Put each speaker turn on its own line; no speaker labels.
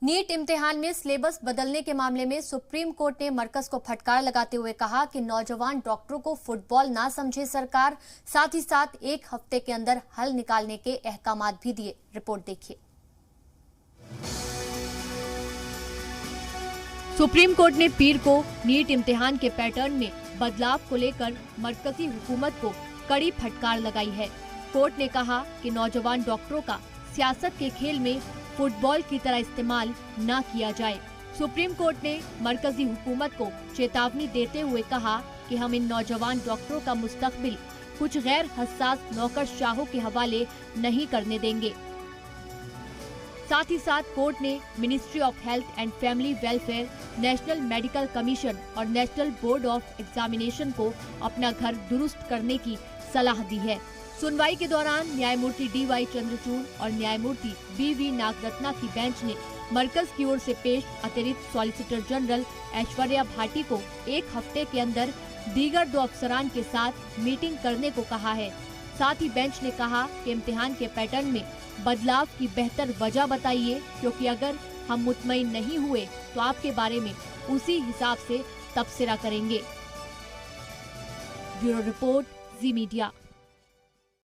NEET इम्तिहान में syllabus बदलने के मामले में सुप्रीम कोर्ट ने मरकज को फटकार लगाते हुए कहा कि नौजवान डॉक्टरों को फुटबॉल ना समझे सरकार, साथ ही साथ एक हफ्ते के अंदर हल निकालने के अहकामात भी दिए। रिपोर्ट देखिए। सुप्रीम कोर्ट ने पीर को नीट इम्तिहान के पैटर्न में बदलाव को लेकर मरकजी हुकूमत को कड़ी फटकार लगाई है। कोर्ट ने कहा कि नौजवान डॉक्टरों का सियासत के खेल में फुटबॉल की तरह इस्तेमाल न किया जाए। सुप्रीम कोर्ट ने मरकजी हुकूमत को चेतावनी देते हुए कहा कि हम इन नौजवान डॉक्टरों का मुस्तकबिल कुछ गैर हसास नौकरशाहों के हवाले नहीं करने देंगे। साथ ही साथ कोर्ट ने ministry of health and family welfare, national medical commission और नेशनल बोर्ड ऑफ एग्जामिनेशन को अपना घर दुरुस्त करने की सलाह दी है। सुनवाई के दौरान न्यायमूर्ति DY चंद्रचूड़ और न्यायमूर्ति BV नागरत्ना की बेंच ने मरकज की ओर से पेश अतिरिक्त सॉलिसिटर जनरल ऐश्वर्या भाटी को एक हफ्ते के अंदर दीगर 2 अफसरान के साथ मीटिंग करने को कहा है। साथ ही बेंच ने कहा कि इम्तिहान के पैटर्न में बदलाव की बेहतर वजह बताइए, क्योंकि अगर हम मुतमईन नहीं हुए तो आपके बारे में उसी हिसाब से तबसरा करेंगे। ब्यूरो रिपोर्ट, जी मीडिया।